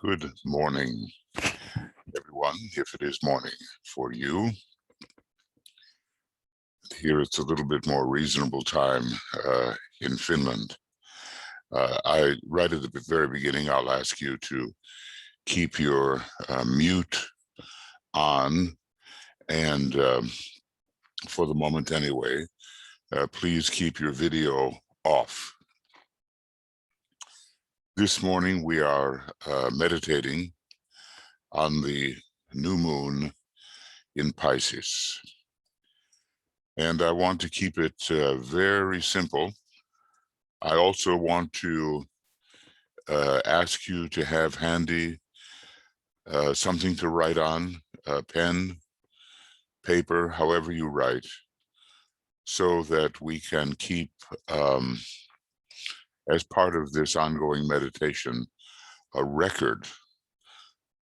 Good morning, everyone, if it is morning for you. Here it's a little bit more reasonable time in Finland. Right at the very beginning, I'll ask you to keep your mute on, and for the moment anyway, please keep your video off. This morning we are meditating on the new moon in Pisces. And I want to keep it very simple. I also want to ask you to have handy something to write on, pen, paper, however you write, so that we can keep, as part of this ongoing meditation, a record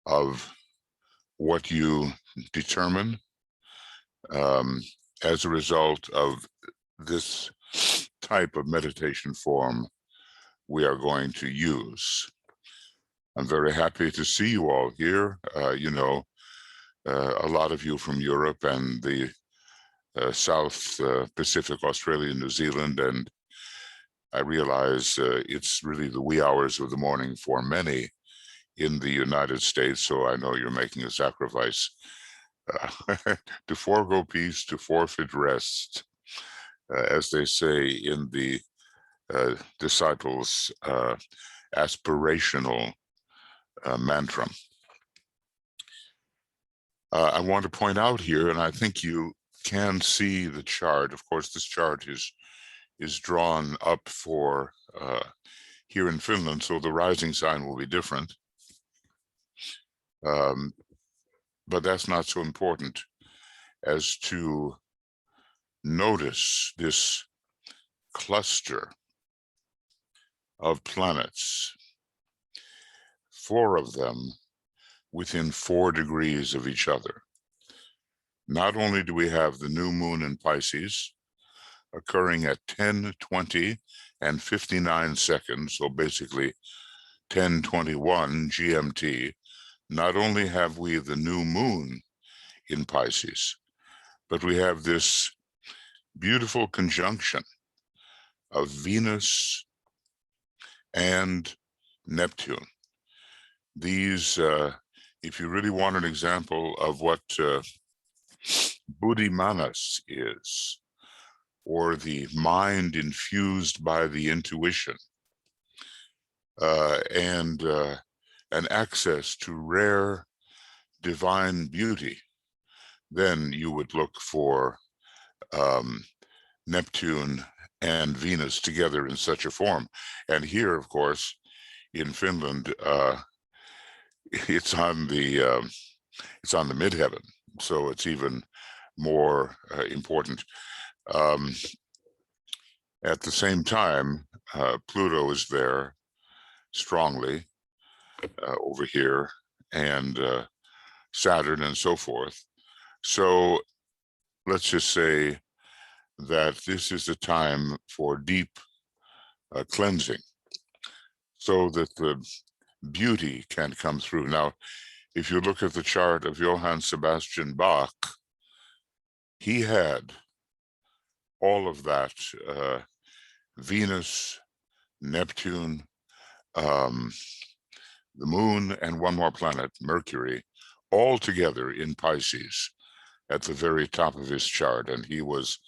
of what you determine as a result of this type of meditation form we are going to use. I'm very happy to see you all here. A lot of you from Europe and the South Pacific, Australia, New Zealand, and I realize it's really the wee hours of the morning for many in the United States, so I know you're making a sacrifice to forego peace, to forfeit rest, as they say in the disciples' aspirational mantra. I want to point out here, and I think you can see the chart. Of course, this chart is drawn up for here in Finland, so the rising sign will be different. But that's not so important as to notice this cluster of planets, 4 of them within 4 degrees of each other. Not only do we have the new moon in Pisces occurring at 10:20 and 59 seconds, so basically 10:21 GMT, not only have we the new moon in Pisces, but we have this beautiful conjunction of Venus and Neptune. These, if you really want an example of what Buddhimanas is, or the mind infused by the intuition, and an access to rare divine beauty, then you would look for Neptune and Venus together in such a form. And here, of course, in Finland, it's on the midheaven, so it's even more important. At the same time, Pluto is there strongly over here, and Saturn and so forth. So let's just say that this is a time for deep cleansing, so that the beauty can come through. Now, if you look at the chart of Johann Sebastian Bach, he had all of that, Venus, Neptune, the moon, and one more planet, Mercury, all together in Pisces at the very top of his chart. And he was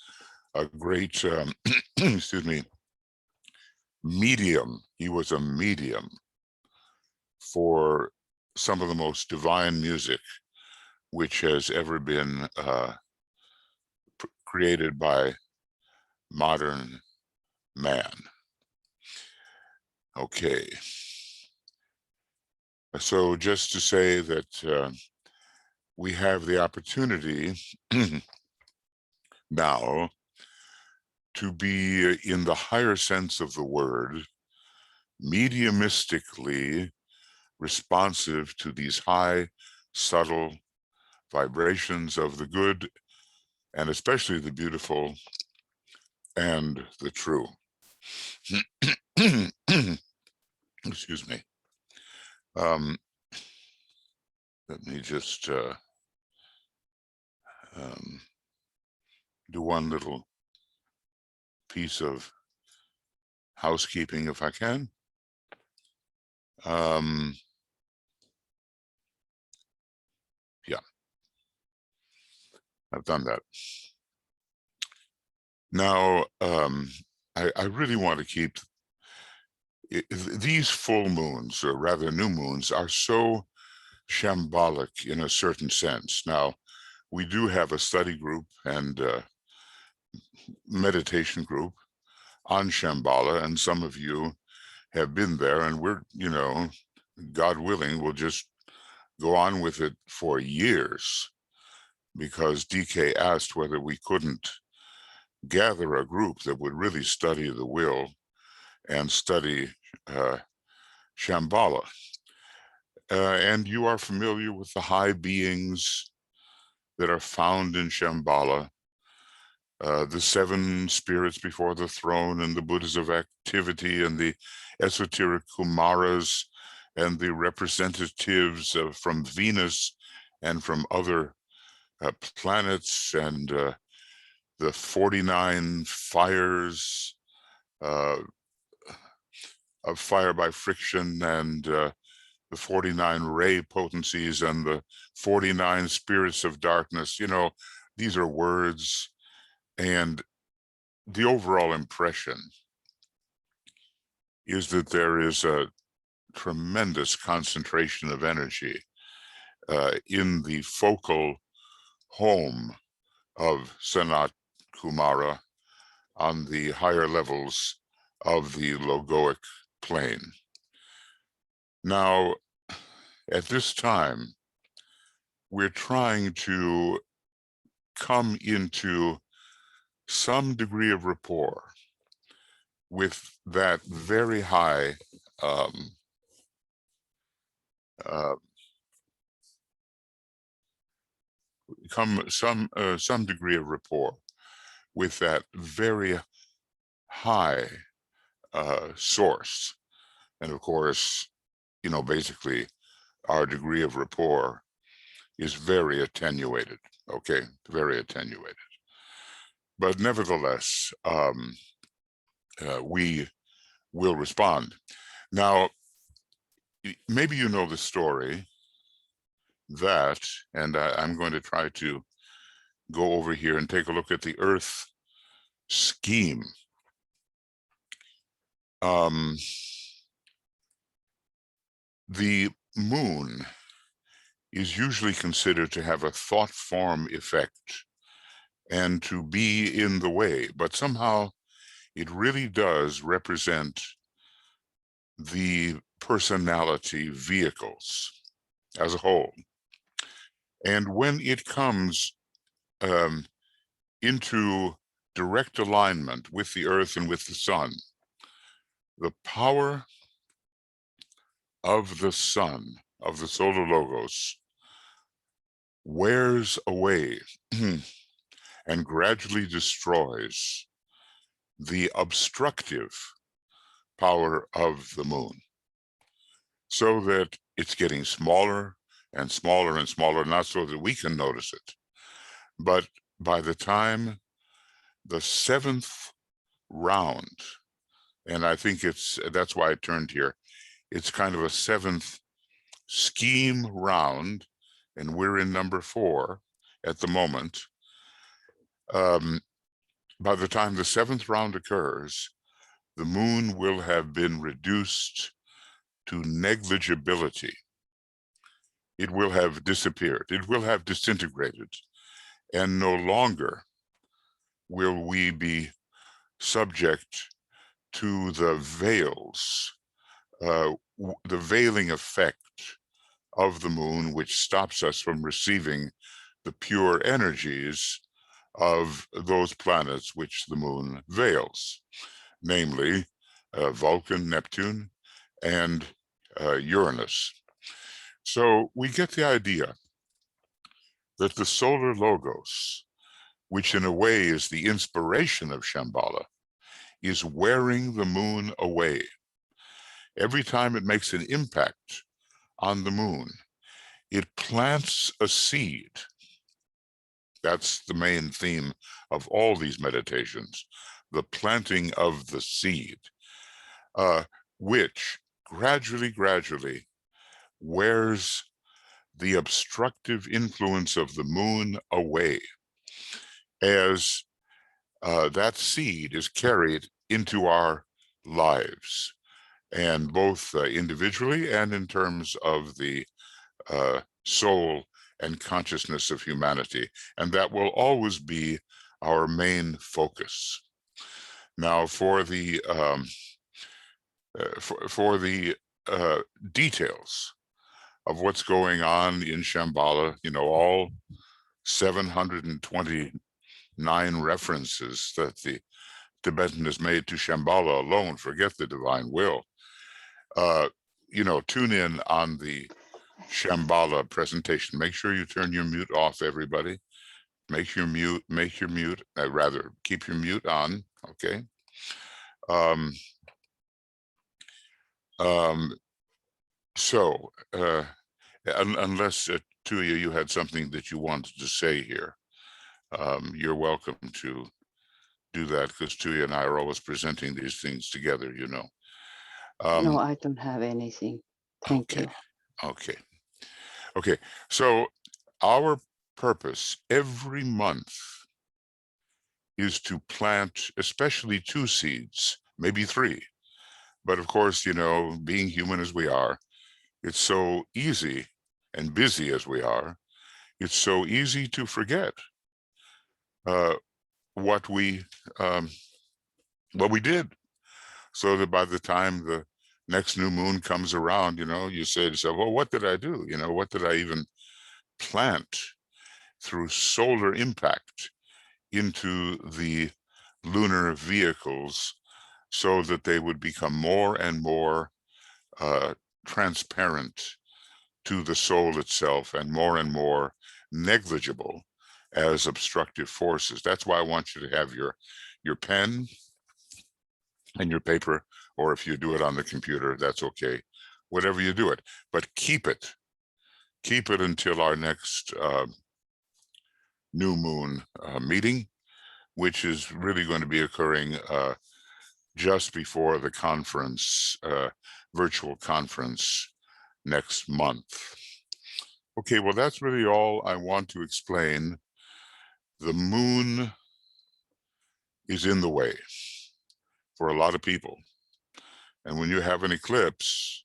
a great, excuse me, medium. He was a medium for some of the most divine music which has ever been created by modern man. Okay. So just to say that we have the opportunity now to be, in the higher sense of the word, mediumistically responsive to these high, subtle vibrations of the good, and especially the beautiful and the true. Excuse me. Let me just do one little piece of housekeeping if I can. Yeah, I've done that. Now, I really want to keep these full moons, or rather new moons, are so shambolic in a certain sense. Now, we do have a study group and meditation group on Shambhala, and some of you have been there, and we're, God willing, we'll just go on with it for years, because DK asked whether we couldn't gather a group that would really study the will and study Shambhala. And you are familiar with the high beings that are found in Shambhala, the 7 spirits before the throne, and the Buddhas of activity, and the esoteric Kumaras, and the representatives from Venus and from other planets, and the 49 fires of fire by friction, and the 49 ray potencies, and the 49 spirits of darkness. These are words, and the overall impression is that there is a tremendous concentration of energy in the focal home of Sanat Kumara on the higher levels of the logoic plane. Now, at this time, we're trying to come into some degree of rapport with that very high some degree of rapport with that very high source. And of course, basically our degree of rapport is very attenuated, okay, very attenuated. But nevertheless, we will respond. Now, maybe you know the story that, and I'm going to try to go over here and take a look at the Earth scheme. The moon is usually considered to have a thought form effect and to be in the way, but somehow it really does represent the personality vehicles as a whole. And when it comes into direct alignment with the Earth and with the sun, the power of the sun, of the solar logos, wears away and gradually destroys the obstructive power of the moon, so that it's getting smaller and smaller and smaller, not so that we can notice it, but by the time the 7th round, and I think that's why I turned here, it's kind of a 7th scheme round, and we're in number 4 at the moment. By the time the 7th round occurs, the moon will have been reduced to negligibility. It will have disappeared. It will have disintegrated, and no longer will we be subject to the veils, the veiling effect of the moon, which stops us from receiving the pure energies of those planets which the moon veils, namely Vulcan, Neptune, and Uranus. So we get the idea that the solar logos, which in a way is the inspiration of Shambhala, is wearing the moon away. Every time it makes an impact on the moon, It plants a seed. That's the main theme of all these meditations, the planting of the seed, which gradually wears the obstructive influence of the moon away as that seed is carried into our lives, and both individually and in terms of the soul and consciousness of humanity. And that will always be our main focus. Now, for the details of what's going on in Shambhala, you know, all 729 references that the Tibetan has made to Shambhala alone, forget the divine will. You know, tune in on the Shambhala presentation. Make sure you turn your mute off, everybody. Make your mute, rather keep your mute on, okay? So, unless Tuya, you had something that you wanted to say here, you're welcome to do that, because Tuya and I are always presenting these things together, you know. No, I don't have anything. Thank okay. you. Okay, so our purpose every month is to plant especially 2 seeds, maybe 3. But of course, you know, being human as we are, it's so easy, and busy as we are, it's so easy to forget what we did, so that by the time the next new moon comes around, you know, you say to yourself, well, what did I do? You know, what did I even plant through solar impact into the lunar vehicles, so that they would become more and more transparent to the soul itself, and more negligible as obstructive forces. That's why I want you to have your pen and your paper, or if you do it on the computer, that's okay, whatever you do it, but keep it until our next new moon meeting, which is really going to be occurring just before the conference, virtual conference next month. Okay, well, that's really all I want to explain. The moon is in the way for a lot of people. And when you have an eclipse,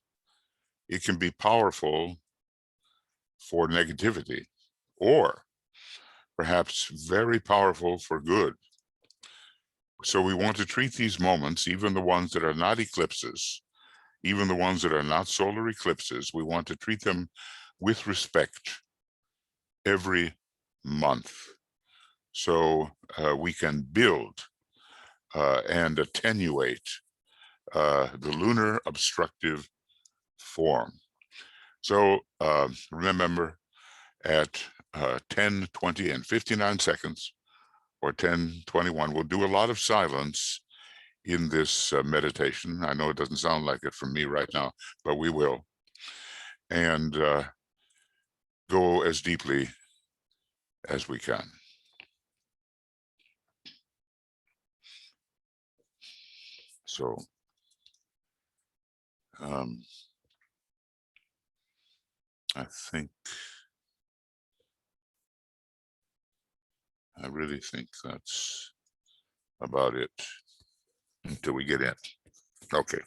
it can be powerful for negativity, or perhaps very powerful for good. So we want to treat these moments, even the ones that are not eclipses, even the ones that are not solar eclipses, we want to treat them with respect every month, so we can build and attenuate the lunar obstructive form. So remember, at 10, 20, and 59 seconds, or 10, 21, we'll do a lot of silence in this meditation. I know it doesn't sound like it from me right now, but we will. And go as deeply as we can. So I really think that's about it until we get in. Okay.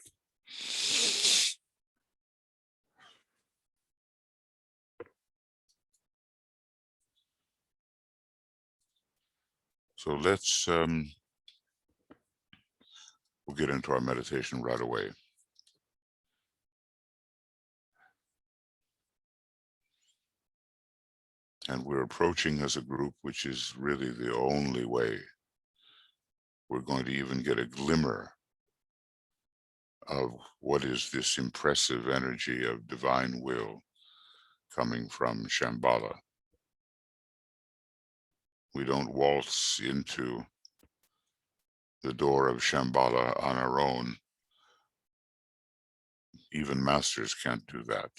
So let's, we'll get into our meditation right away. And we're approaching as a group, which is really the only way we're going to even get a glimmer of what is this impressive energy of divine will coming from Shambhala. We don't waltz into the door of Shambhala on our own. Even masters can't do that.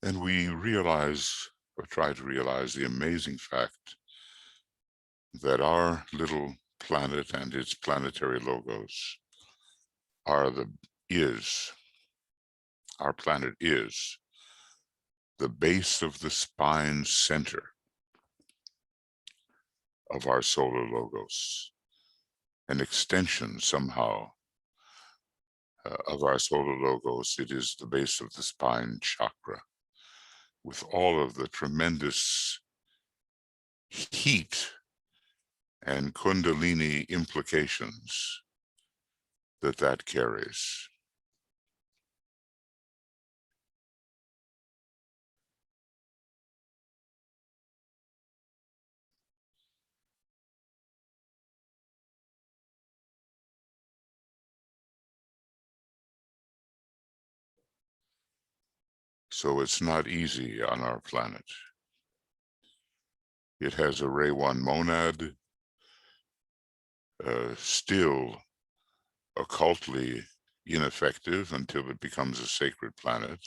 And we realize, or try to realize, the amazing fact that our little planet and its planetary logos are our planet is the base of the spine center of our solar logos, an extension somehow of our solar logos. It is the base of the spine chakra, with all of the tremendous heat and kundalini implications that carries. So it's not easy on our planet. It has a Ray 1 monad, still occultly ineffective until it becomes a sacred planet.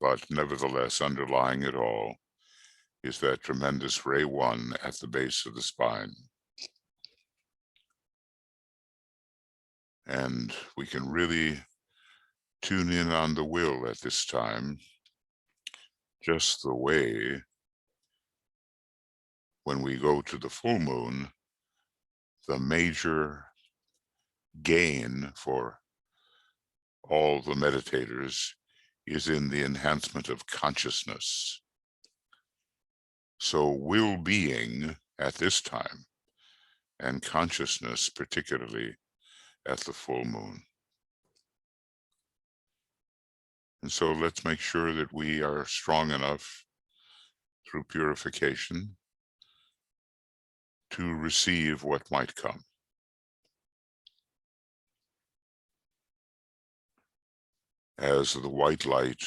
But nevertheless, underlying it all is that tremendous Ray 1 at the base of the spine. And we can really tune in on the will at this time, just the way when we go to the full moon, the major gain for all the meditators is in the enhancement of consciousness. So will-being at this time, and consciousness particularly at the full moon. And so let's make sure that we are strong enough through purification to receive what might come. As the white light,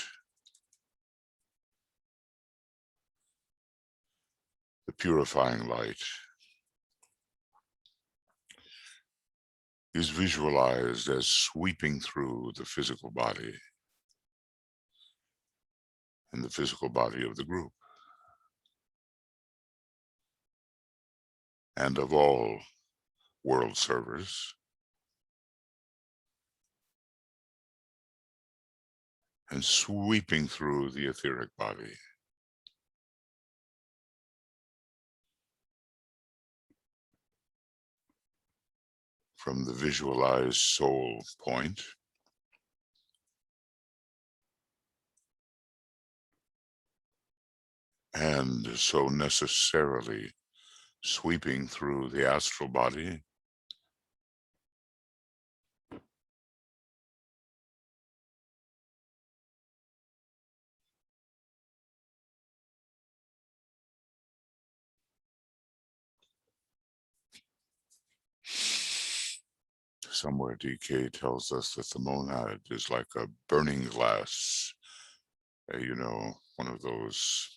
the purifying light, is visualized as sweeping through the physical body and the physical body of the group, and of all world servers, and sweeping through the etheric body. From the visualized soul point, and so necessarily sweeping through the astral body, somewhere DK tells us that the monad is like a burning glass, you know, one of those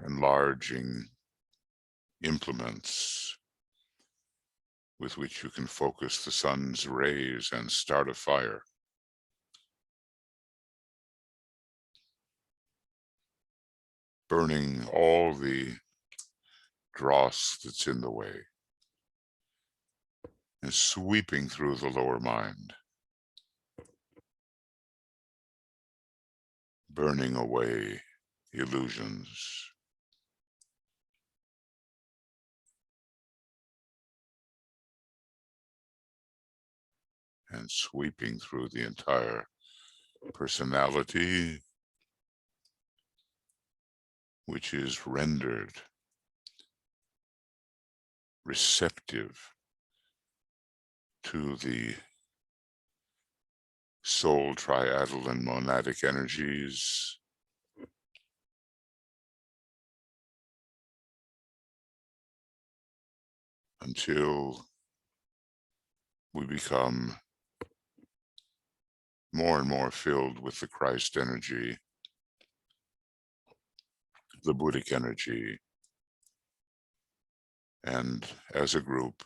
enlarging implements with which you can focus the sun's rays and start a fire. Burning all the dross that's in the way and sweeping through the lower mind, burning away illusions. And sweeping through the entire personality, which is rendered receptive to the soul triadal and monadic energies, until we become more and more filled with the Christ energy, the Buddhic energy, and as a group,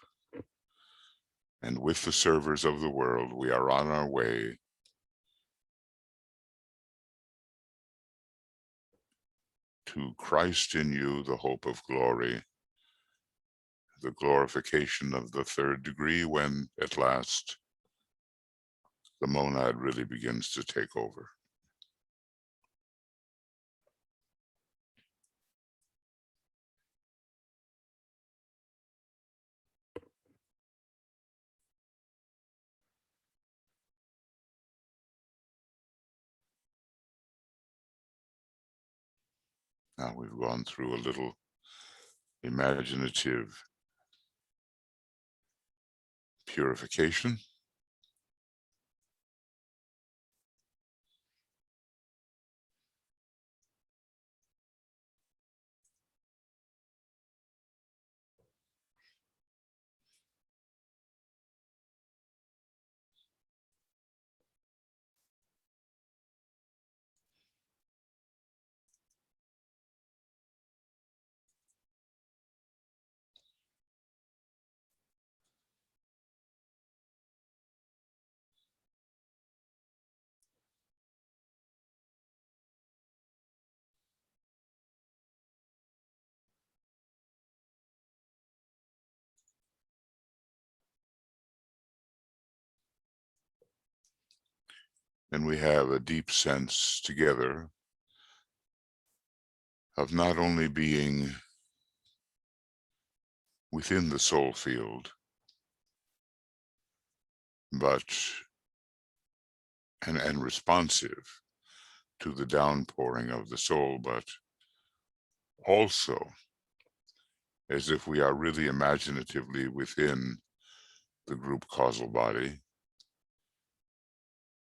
and with the servers of the world, we are on our way to Christ in you, the hope of glory, the glorification of the third degree, when at last the monad really begins to take over. Now we've gone through a little imaginative purification. And we have a deep sense together of not only being within the soul field, but and responsive to the downpouring of the soul, but also as if we are really imaginatively within the group causal body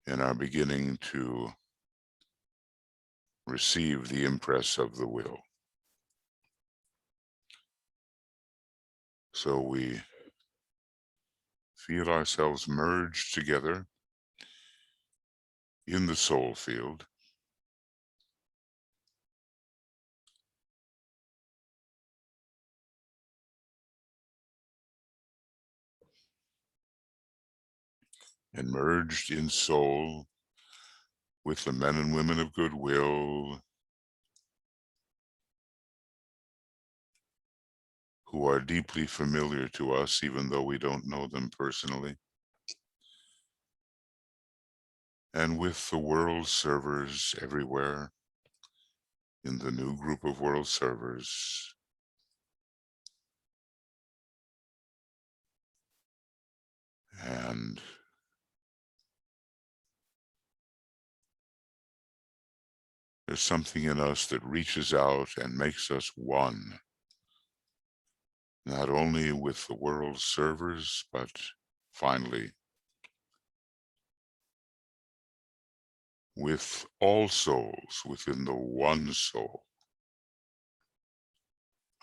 and are beginning to receive the impress of the will. So we feel ourselves merged together in the soul field, and merged in soul with the men and women of goodwill who are deeply familiar to us, even though we don't know them personally, and with the world servers everywhere in the new group of world servers, and there's something in us that reaches out and makes us one, not only with the world servers, but finally with all souls within the one soul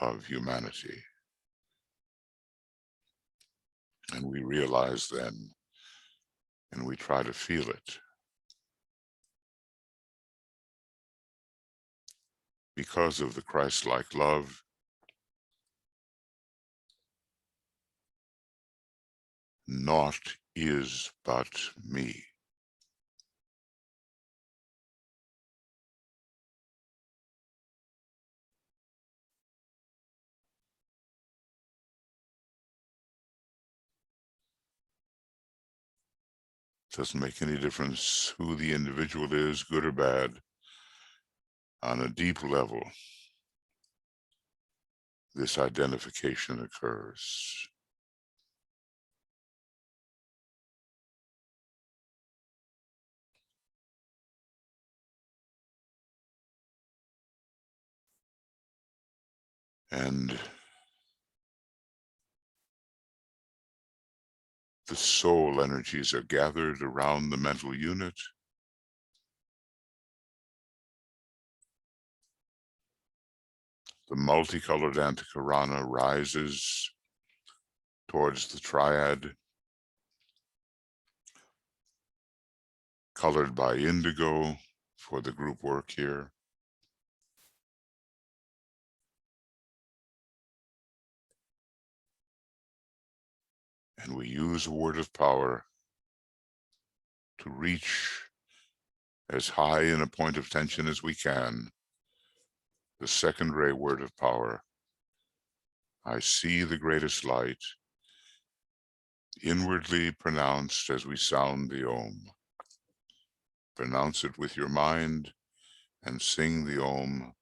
of humanity. And we realize then, and we try to feel it, because of the Christ-like love, naught is but me. Doesn't make any difference who the individual is, good or bad. On a deep level, this identification occurs. And the soul energies are gathered around the mental unit. The multicolored antikarana rises towards the triad, colored by indigo for the group work here. And we use a word of power to reach as high in a point of tension as we can the second ray word of power. I see the greatest light, inwardly pronounced as we sound the Om. Pronounce it with your mind and sing the Om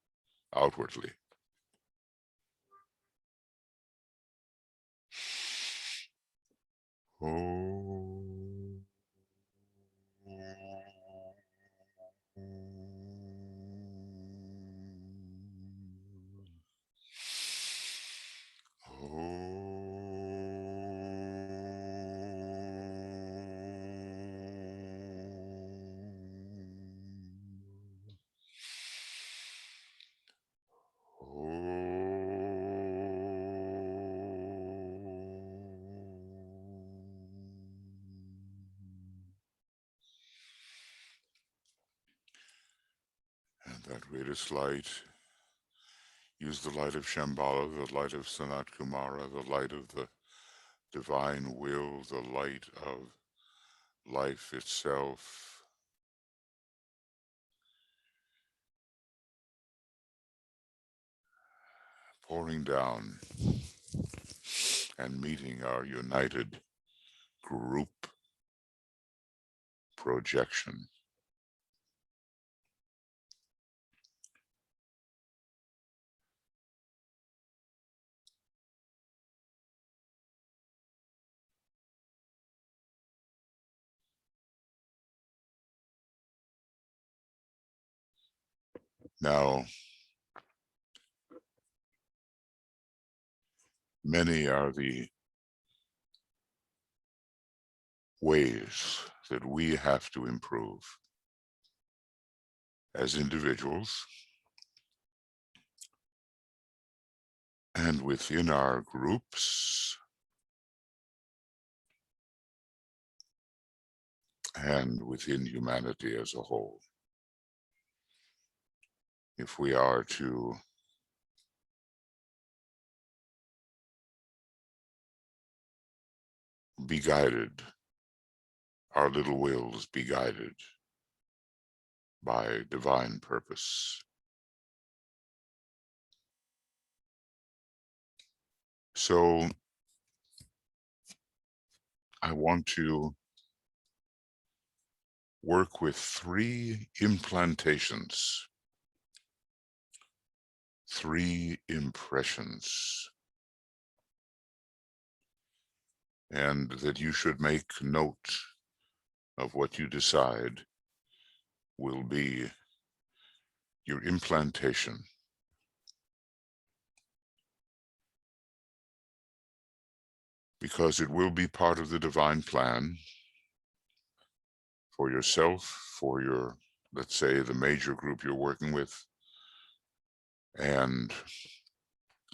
outwardly. Om. And that greatest light, use the light of Shambhala, the light of Sanat Kumara, the light of the divine will, the light of life itself. Pouring down and meeting our united group projection. Now, many are the ways that we have to improve as individuals and within our groups and within humanity as a whole. If we are to be guided, our little wills be guided by divine purpose. So I want to work with 3 implantations, 3 impressions, and that you should make note of what you decide will be your implantation. Because it will be part of the divine plan for yourself, for your, let's say, the major group you're working with, and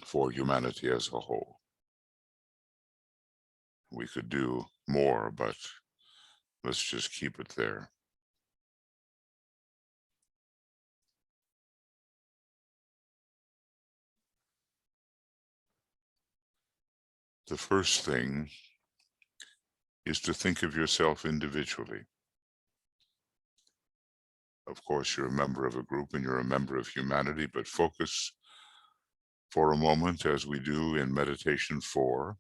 for humanity as a whole. We could do more, but let's just keep it there. The first thing is to think of yourself individually. Of course, you're a member of a group and you're a member of humanity, but focus for a moment, as we do in Meditation 4,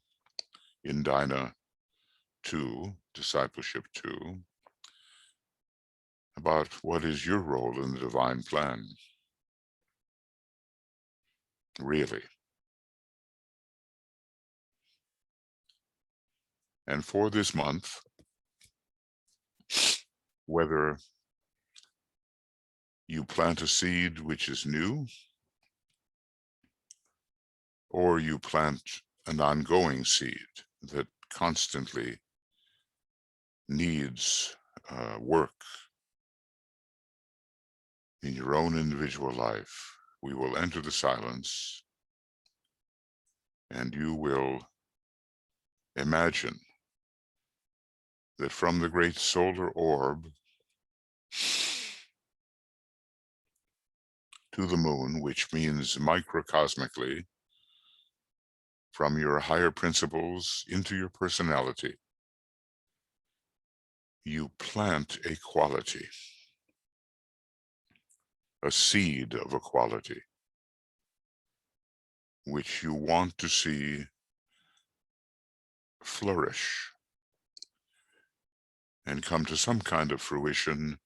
in Dhyana 2, Discipleship 2, about what is your role in the divine plan, really. And for this month, whether you plant a seed which is new, or you plant an ongoing seed that constantly needs work in your own individual life, we will enter the silence and you will imagine that from the great solar orb to the moon, which means microcosmically, from your higher principles into your personality, you plant a quality, a seed of a quality. which you want to see flourish and come to some kind of fruition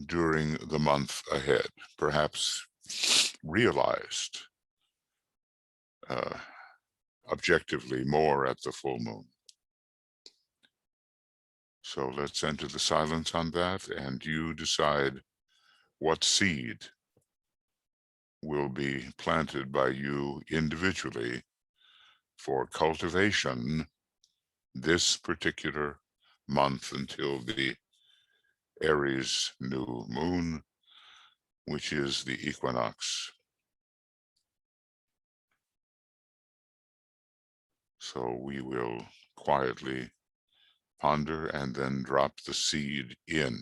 during the month ahead, perhaps realized objectively more at the full moon. So let's enter the silence on that, and you decide what seed will be planted by you individually for cultivation this particular month until the Aries new moon, which is the equinox. So we will quietly ponder and then drop the seed in.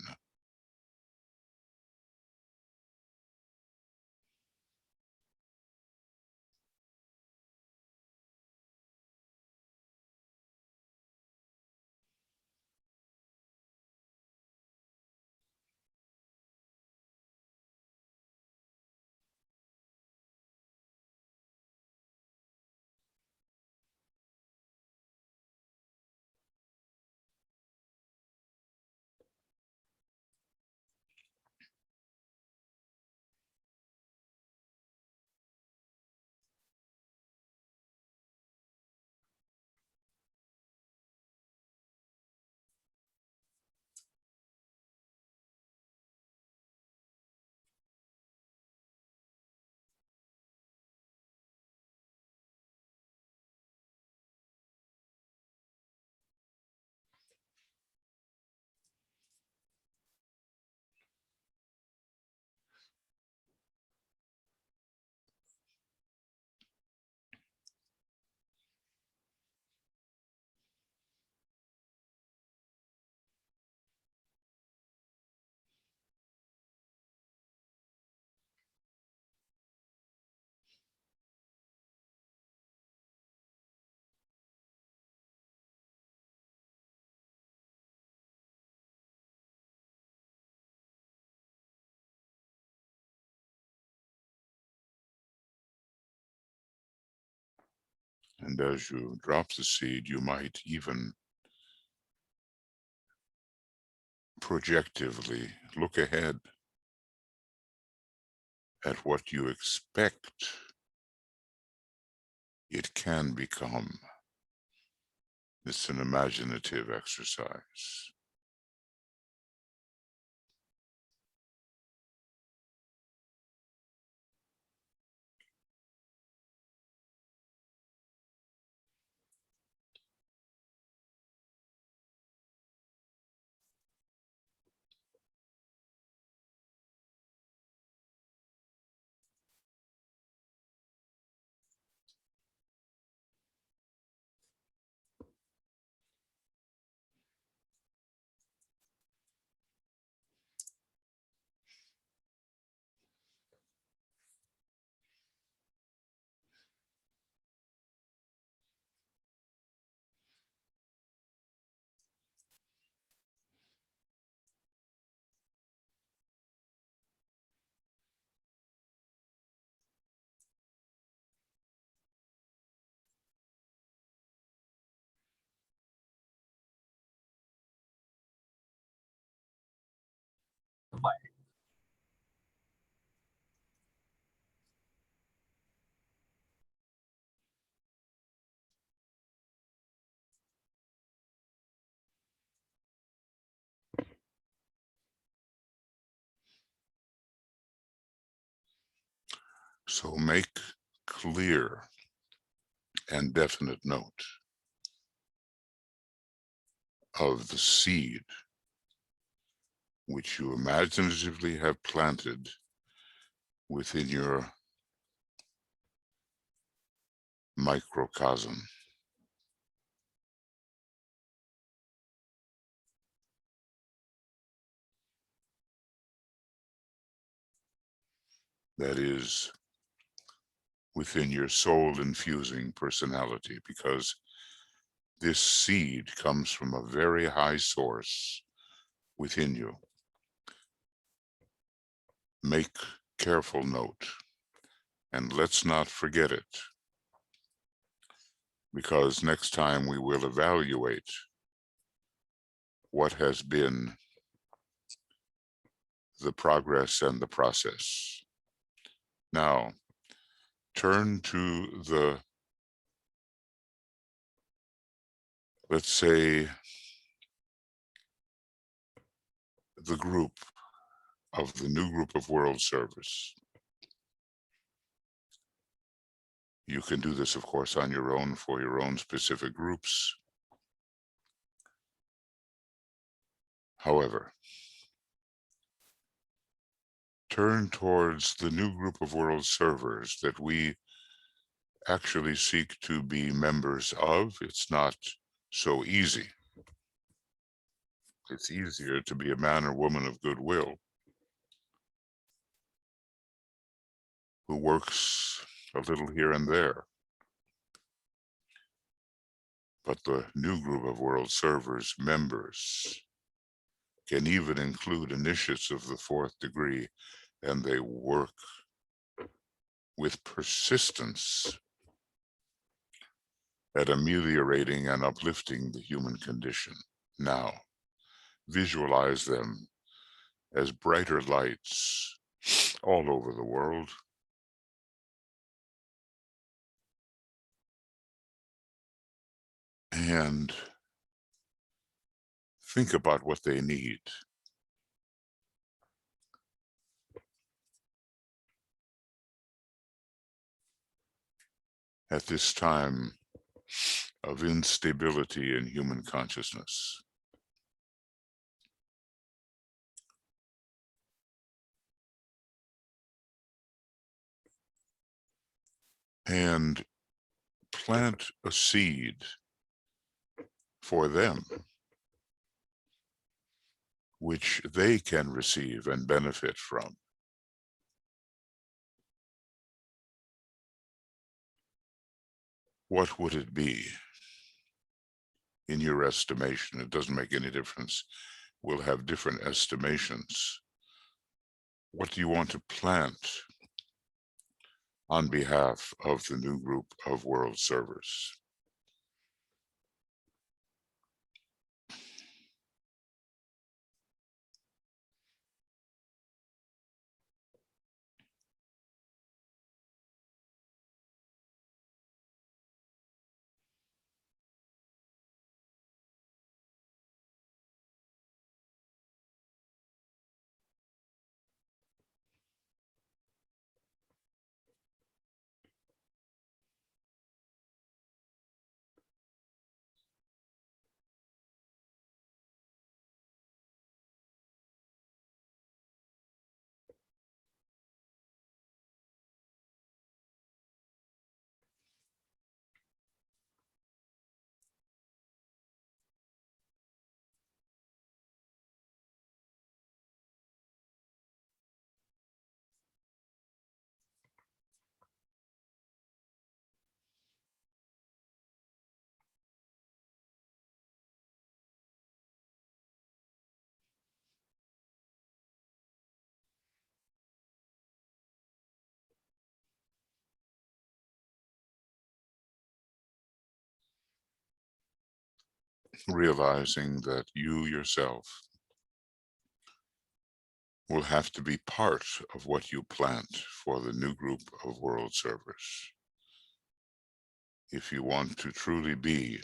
And as you drop the seed, you might even projectively look ahead at what you expect it can become. It's an imaginative exercise. So make clear and definite note of the seed which you imaginatively have planted within your microcosm. That is within your soul-infusing personality, because this seed comes from a very high source within you. Make careful note And let's not forget it, because next time we will evaluate what has been the progress and the process. Now, turn to the, let's say, the group of the new group of world service. You can do this, of course, on your own for your own specific groups. However, turn towards the new group of world servers that we actually seek to be members of. It's not so easy. It's easier to be a man or woman of goodwill who works a little here and there. But the new group of world servers members can even include initiates of the fourth degree, and they work with persistence at ameliorating and uplifting the human condition. Now, visualize them as brighter lights all over the world. And think about what they need. At this time of instability in human consciousness. And plant a seed for them, which they can receive and benefit from. What would it be in your estimation? It doesn't make any difference. We'll have different estimations. What do you want to plant on behalf of the new group of world servers? Realizing that you yourself will have to be part of what you plant for the new group of world servers. If you want to truly be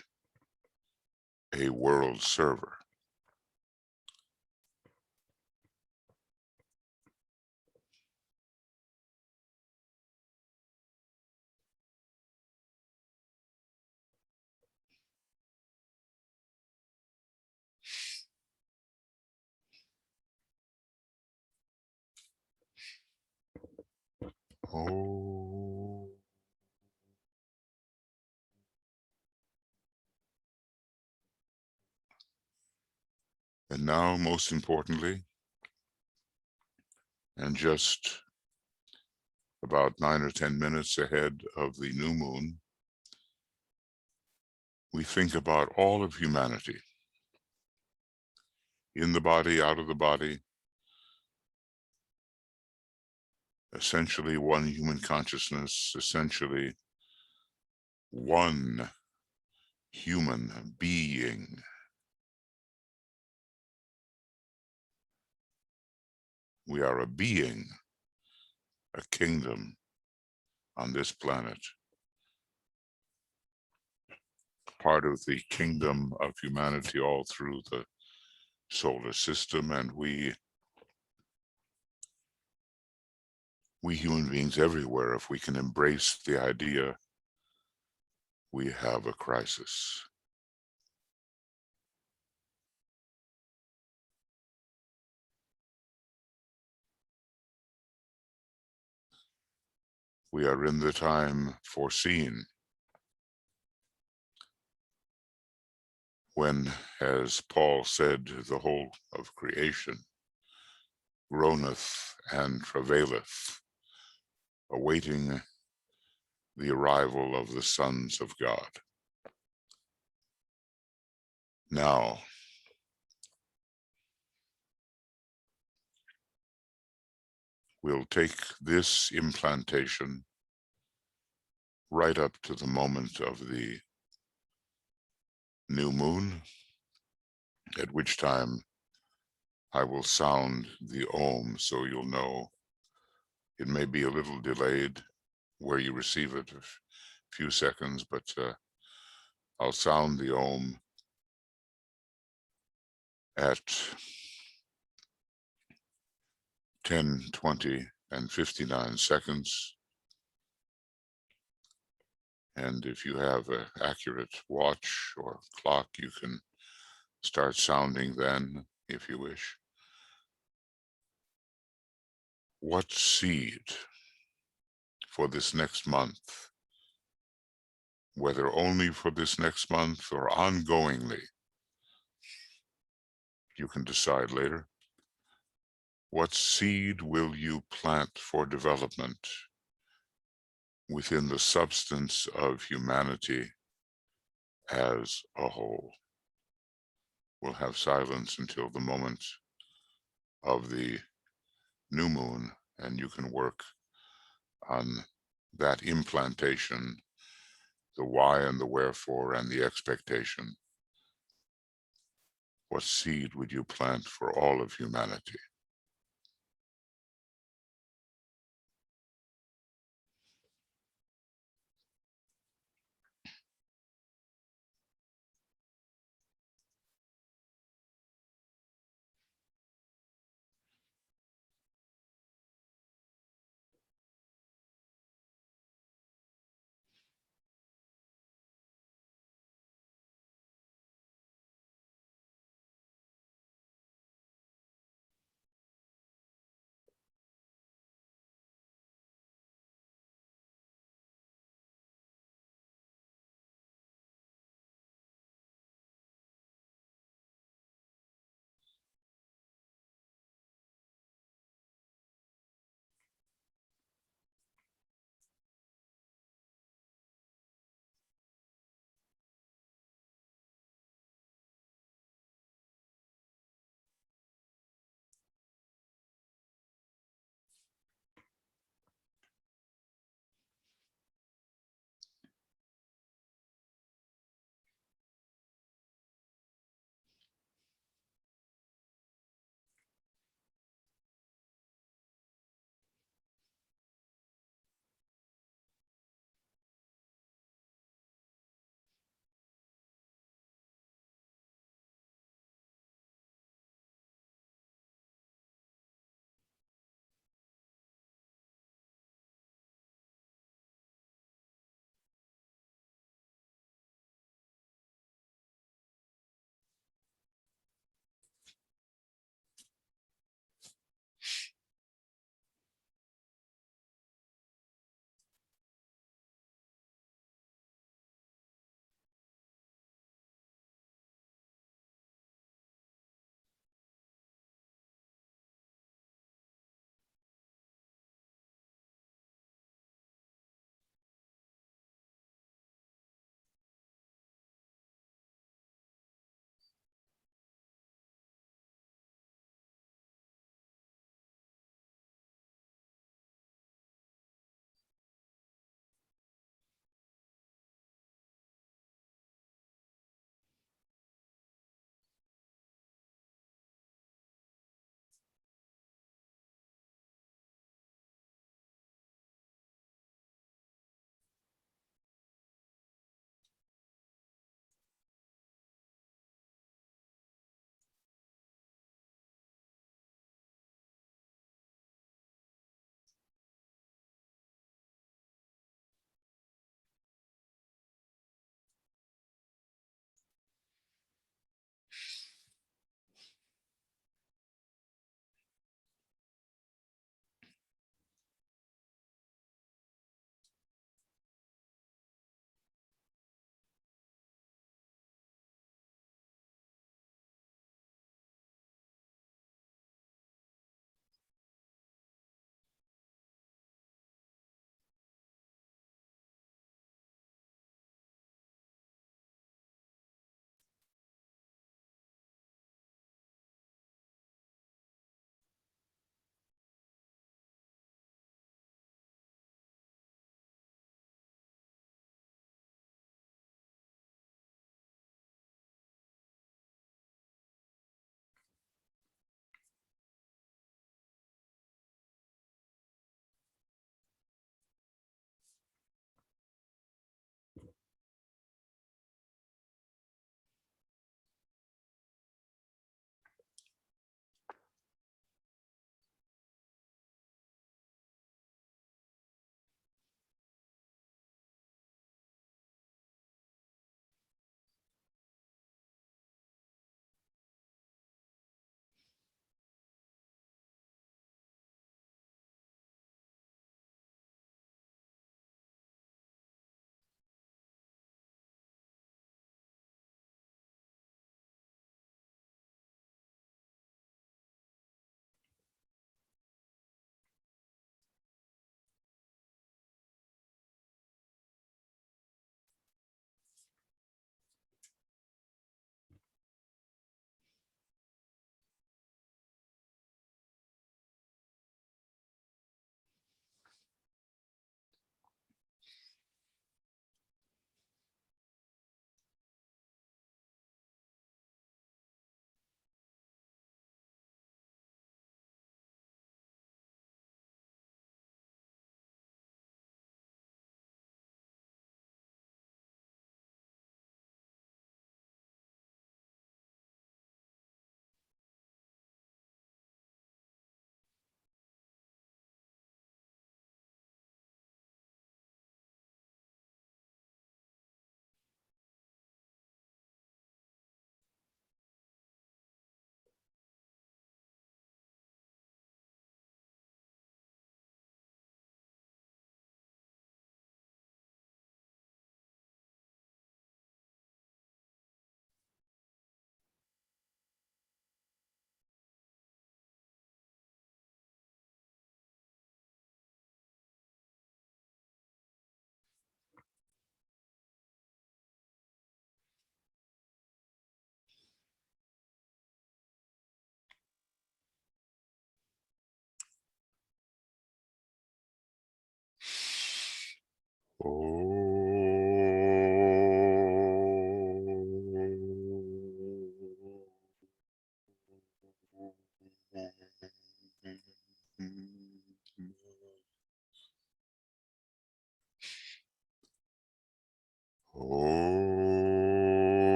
a world server. Oh. And now, most importantly, and just about 9 or 10 minutes ahead of the new moon, we think about all of humanity, in the body, out of the body, essentially one human consciousness, essentially one human being. We are a being, a kingdom on this planet, part of the kingdom of humanity all through the solar system, and we human beings everywhere, if we can embrace the idea, we have a crisis. We are in the time foreseen when, as Paul said, the whole of creation groaneth and travaileth, awaiting the arrival of the sons of God. Now, we'll take this implantation right up to the moment of the new moon, at which time I will sound the Om, so you'll know. It may be a little delayed where you receive it, a few seconds, but I'll sound the Om at 10, 20, and 59 seconds. And if you have an accurate watch or clock, you can start sounding then, if you wish. What seed for this next month, whether only for this next month or ongoingly, you can decide later. What seed will you plant for development within the substance of humanity as a whole? We'll have silence until the moment of the new moon, and you can work on that implantation, the why and the wherefore and the expectation. What seed would you plant for all of humanity?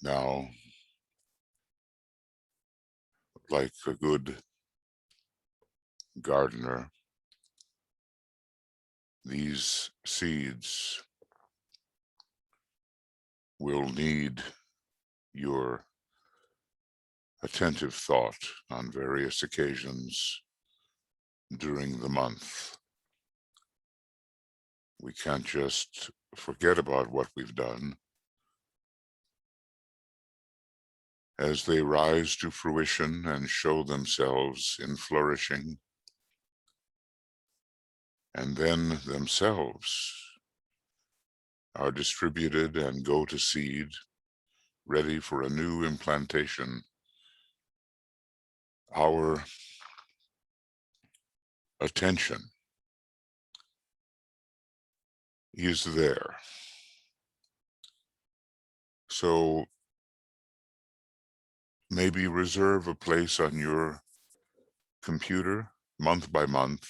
Now, like a good gardener, these seeds will need your attentive thought on various occasions during the month. We can't just forget about what we've done. As they rise to fruition and show themselves in flourishing, and then themselves are distributed and go to seed, ready for a new implantation, our attention is there. So maybe reserve a place on your computer month by month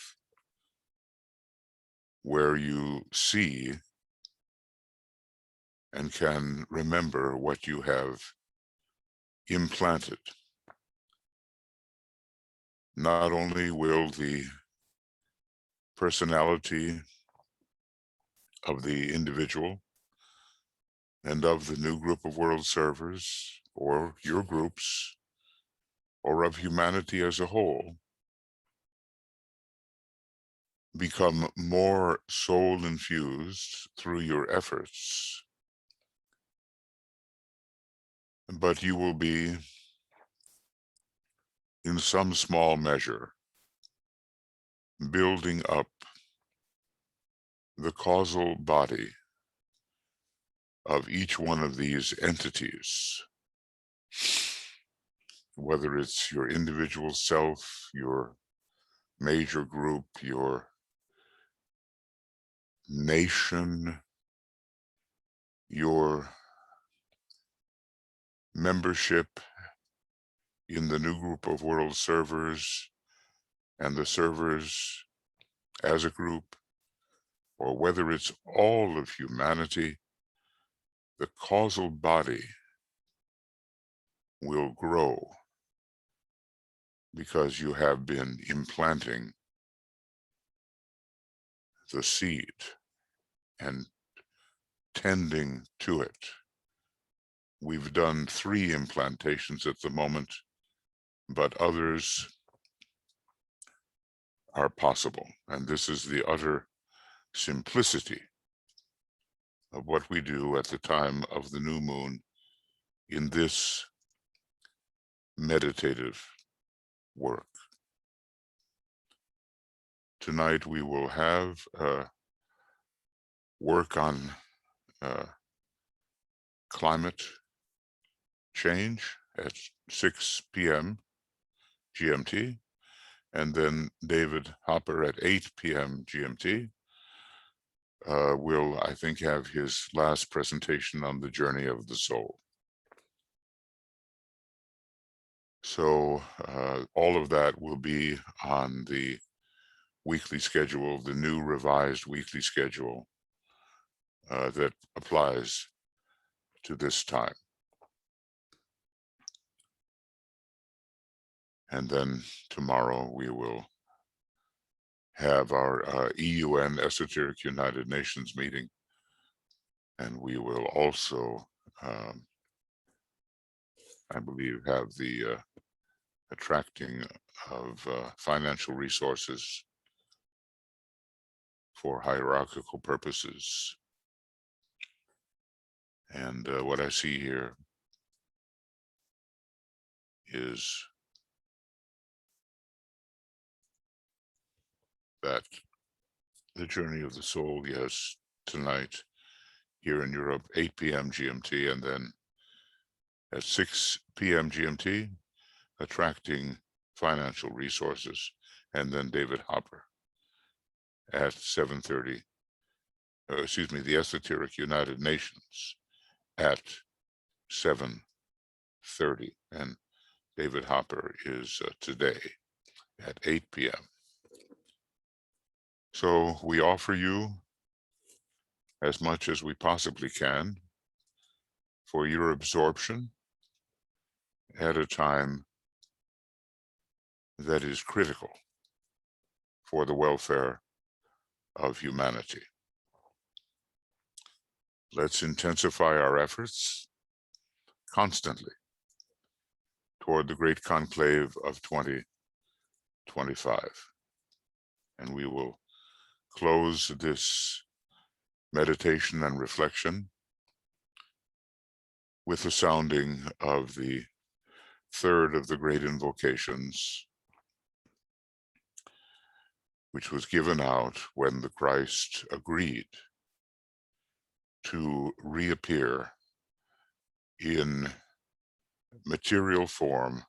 where you see and can remember what you have implanted. Not only will the personality of the individual and of the new group of world servers, or your groups, or of humanity as a whole, become more soul infused through your efforts, but you will be, in some small measure, building up the causal body of each one of these entities, whether it's your individual self, your major group, your nation, your membership in the new group of world servers and the servers as a group, or whether it's all of humanity, the causal body will grow because you have been implanting the seed and tending to it. We've done 3 implantations at the moment, but others are possible. And this is the utter simplicity of what we do at the time of the new moon in this meditative work. Tonight we will have work on climate change at 6 p.m. GMT, and then David Hopper at 8 p.m. GMT will, I think, have his last presentation on the journey of the soul. So all of that will be on the weekly schedule, the new revised weekly schedule that applies to this time. And then tomorrow we will have our EUN, Esoteric United Nations meeting. And we will also, I believe, have the attracting of financial resources for hierarchical purposes. And what I see here is that the journey of the soul, yes, tonight here in Europe, 8 p.m. GMT, and then at 6 p.m. GMT, attracting financial resources, and then David Hopper at 7:30, excuse me, the Esoteric United Nations at 7:30, and David Hopper is today at 8 p.m. So we offer you as much as we possibly can for your absorption at a time that is critical for the welfare of humanity. Let's intensify our efforts constantly toward the great conclave of 2025. And we will close this meditation and reflection with the sounding of the third of the great invocations, which was given out when the Christ agreed to reappear in material form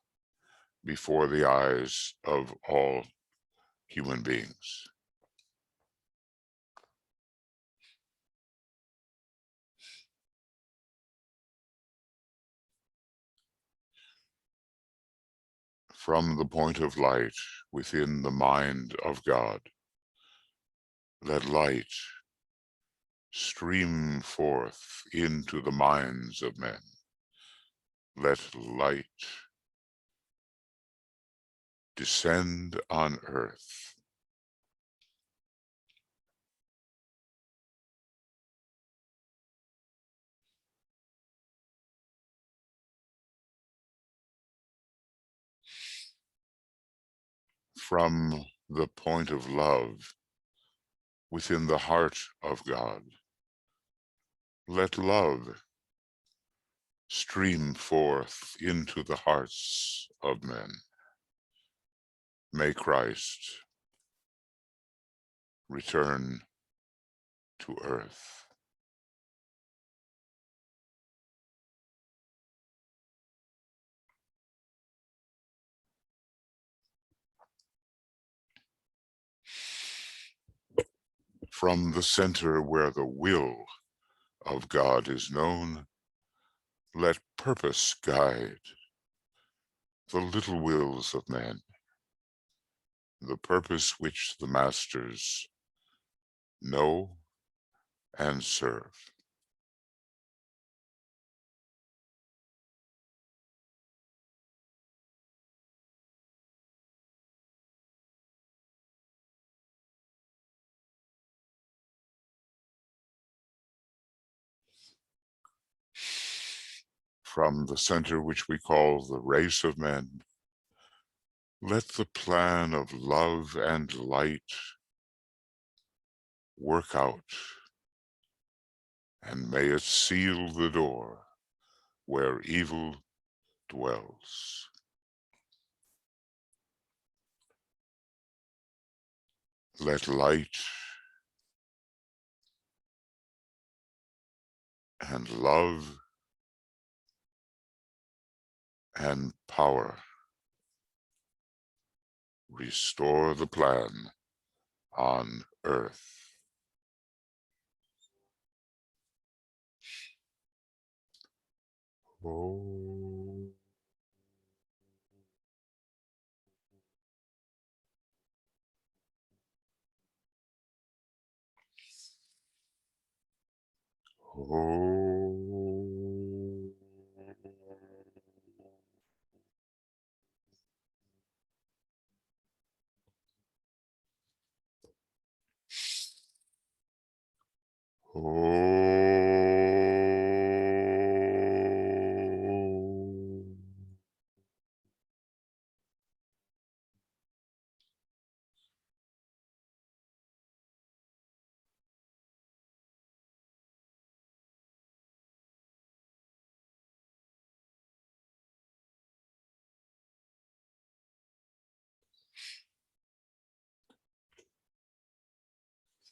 before the eyes of all human beings. From the point of light within the mind of God, let light stream forth into the minds of men. Let light descend on earth. From the point of love within the heart of God, let love stream forth into the hearts of men. May Christ return to earth. From the center where the will of God is known, let purpose guide the little wills of men, the purpose which the masters know and serve. From the center which we call the race of men, let the plan of love and light work out, and may it seal the door where evil dwells. Let light and love and power restore the plan on earth. Oh. Oh. Oh.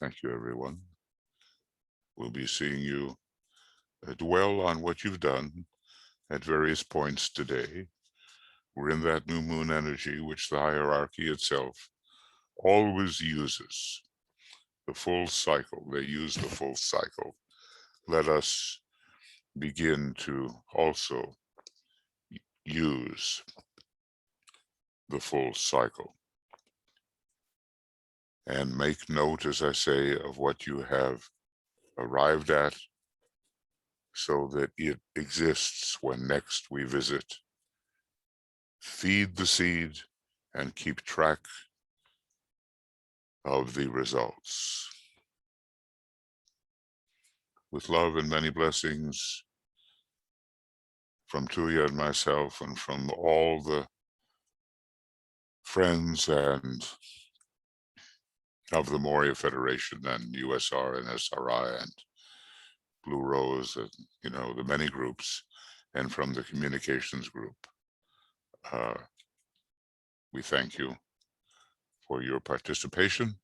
Thank you, everyone. We'll be seeing you dwell on what you've done at various points today. We're in that new moon energy, which the hierarchy itself always uses. The full cycle, they use the full cycle. Let us begin to also use the full cycle. And make note, as I say, of what you have arrived at so that it exists when next we visit. Feed the seed and keep track of the results. With love and many blessings from Tuya and myself, and from all the friends and of the Moria Federation and USR and SRI and Blue Rose, and the many groups, and from the communications group. We thank you for your participation,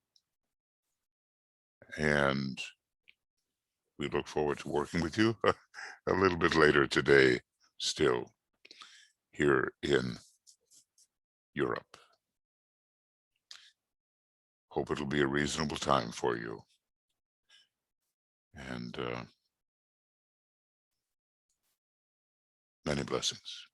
and we look forward to working with you a little bit later today, still here in Europe. Hope it'll be a reasonable time for you. And many blessings.